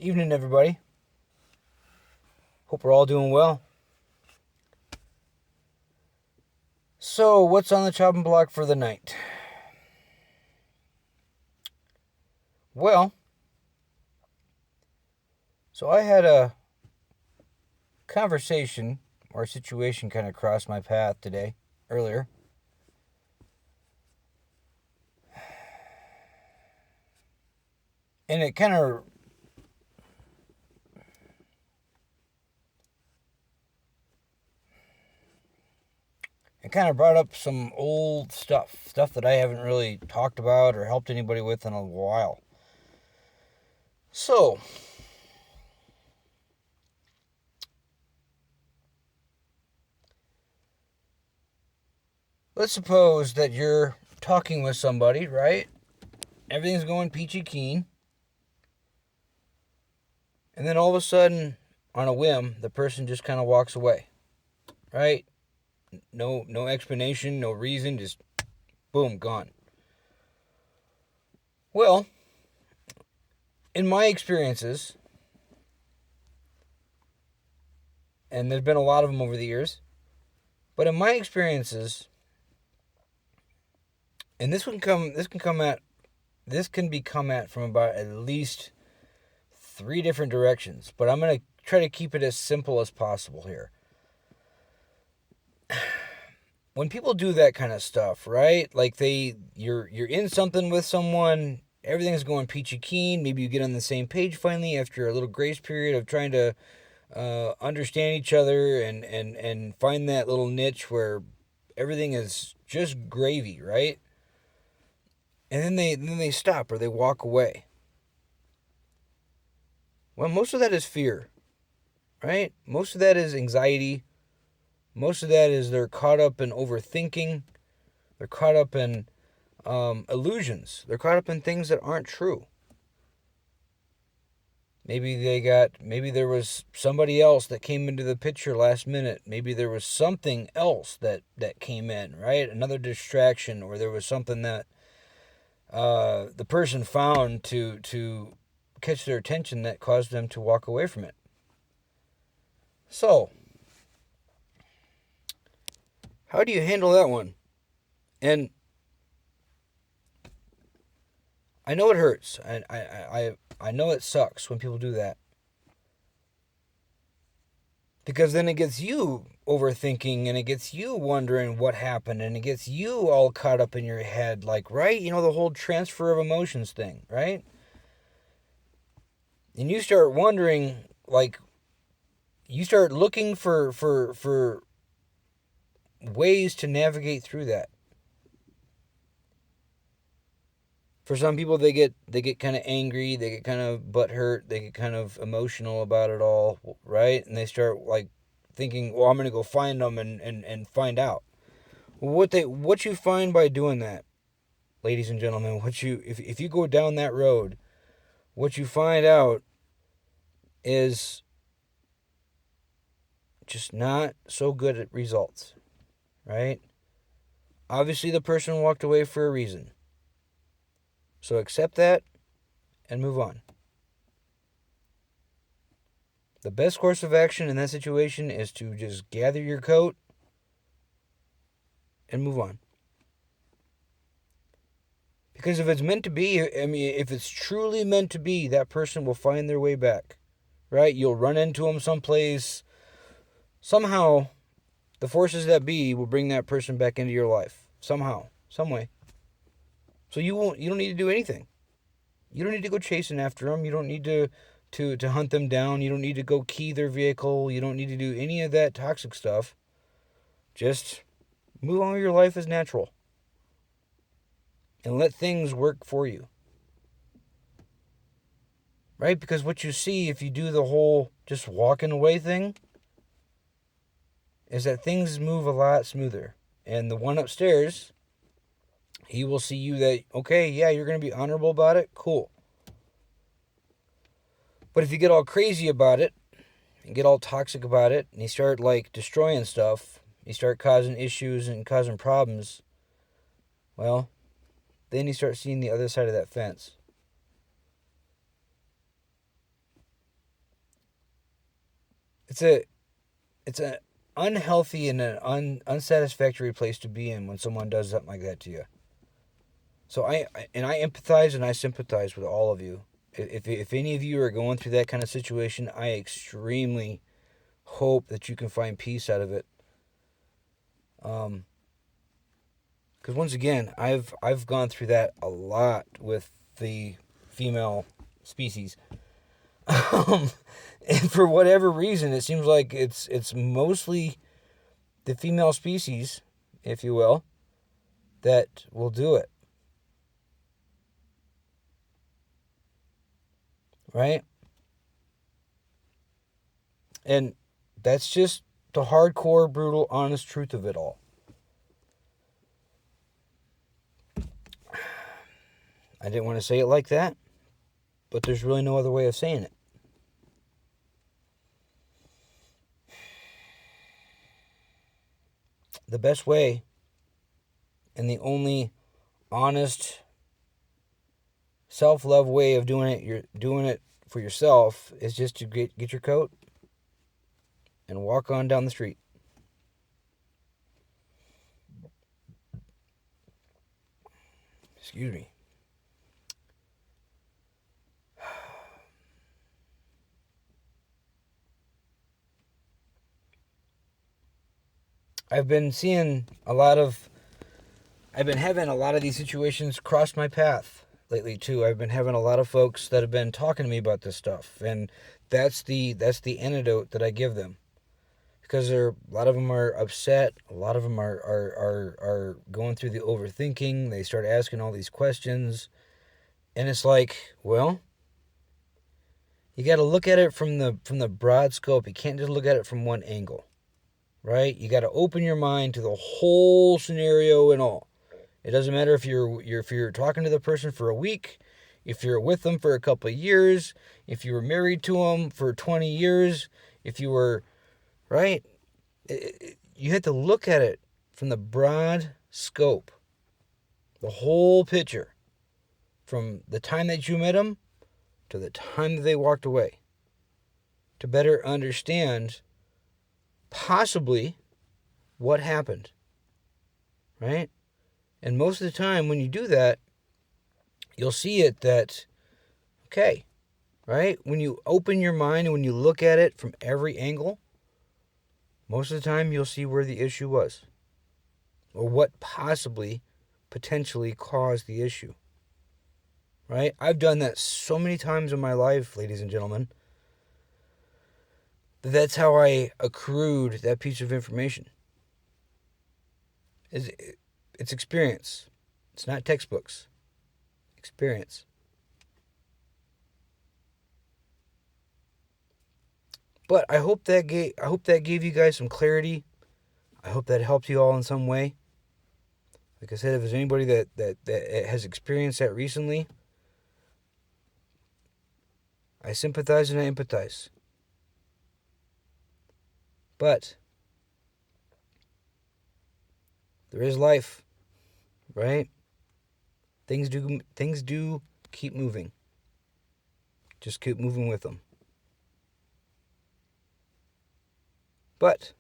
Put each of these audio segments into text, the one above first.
Evening, everybody. Hope we're all doing well. So, what's on the chopping block for the night? Well, so I had a conversation or a situation kind of crossed my path earlier. And it kind of brought up some old stuff that I haven't really talked about or helped anybody with in a while. So, let's suppose that you're talking with somebody, right? Everything's going peachy keen. And then all of a sudden, on a whim, the person just kind of walks away, right? No explanation, no reason, just boom, gone. Well, in my experiences, and there's been a lot of them over the years, but in my experiences, and this can be come at from about at least 3 different directions, but I'm going to try to keep it as simple as possible here. When people do that kind of stuff, right? Like you're in something with someone, everything's going peachy keen, maybe you get on the same page finally after a little grace period of trying to understand each other and find that little niche where everything is just gravy, right? And then they stop or they walk away. Well, most of that is fear, right? Most of that is anxiety. Most of that is they're caught up in overthinking. They're caught up in illusions. They're caught up in things that aren't true. Maybe there was somebody else that came into the picture last minute. Maybe there was something else that came in, right? Another distraction, or there was something that the person found to catch their attention that caused them to walk away from it. So, how do you handle that one? And I know it hurts. I know it sucks when people do that. Because then it gets you overthinking and it gets you wondering what happened and it gets you all caught up in your head, like, right? You know, the whole transfer of emotions thing, right? And you start wondering, like, you start looking for ways to navigate through that. For some people, they get kind of angry, they get kind of butthurt, they get kind of emotional about it all, right? And they start like thinking, well, I'm going to go find them and find out. What you find by doing that, ladies and gentlemen, if you go down that road, what you find out is just not so good at results, right? Obviously, the person walked away for a reason. So accept that and move on. The best course of action in that situation is to just gather your coat and move on. Because if it's meant to be, if it's truly meant to be, that person will find their way back, right? You'll run into them someplace. Somehow, the forces that be will bring that person back into your life. Somehow, some way. So you don't need to do anything. You don't need to go chasing after them. You don't need to hunt them down. You don't need to go key their vehicle. You don't need to do any of that toxic stuff. Just move on with your life as natural. And let things work for you. Right? Because what you see if you do the whole just walking away thing is that things move a lot smoother. And the one upstairs, he will see you that, okay, yeah, you're going to be honorable about it. Cool. But if you get all crazy about it and get all toxic about it and you start like destroying stuff, you start causing issues and causing problems, well, then you start seeing the other side of that fence. it's a unhealthy and an unsatisfactory place to be in when someone does something like that to you. So I empathize and I sympathize with all of you. If any of you are going through that kind of situation, I extremely hope that you can find peace out of it. Because once again, I've gone through that a lot with the female species. And for whatever reason, it seems like it's mostly the female species, if you will, that will do it. Right? And that's just the hardcore, brutal, honest truth of it all. I didn't want to say it like that, but there's really no other way of saying it. The best way and the only honest, self-love way of doing it, you're doing it for yourself, is just to get your coat and walk on down the street. Excuse me. I've been having a lot of these situations cross my path lately too. I've been having a lot of folks that have been talking to me about this stuff, and that's the antidote that I give them. Because a lot of them are upset, a lot of them are going through the overthinking, they start asking all these questions, and it's like, well, you got to look at it from the broad scope. You can't just look at it from one angle. Right? You got to open your mind to the whole scenario and all. It doesn't matter if you're talking to the person for a week, if you're with them for a couple of years, if you were married to them for 20 years, if you were, right? You have to look at it from the broad scope, the whole picture, from the time that you met them to the time that they walked away, to better understand possibly what happened, right? And most of the time when you do that, you'll see it that, okay, right? When you open your mind and when you look at it from every angle, most of the time you'll see where the issue was or what potentially caused the issue, right? I've done that so many times in my life, ladies and gentlemen. That's how I accrued that piece of information. It's experience. It's not textbooks. Experience. But I hope that gave you guys some clarity. I hope that helped you all in some way. Like I said, if there's anybody that has experienced that recently, I sympathize and I empathize. But there is life, right? Things do keep moving. Just keep moving with them. But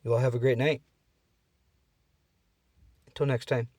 you all have a great night. Until next time.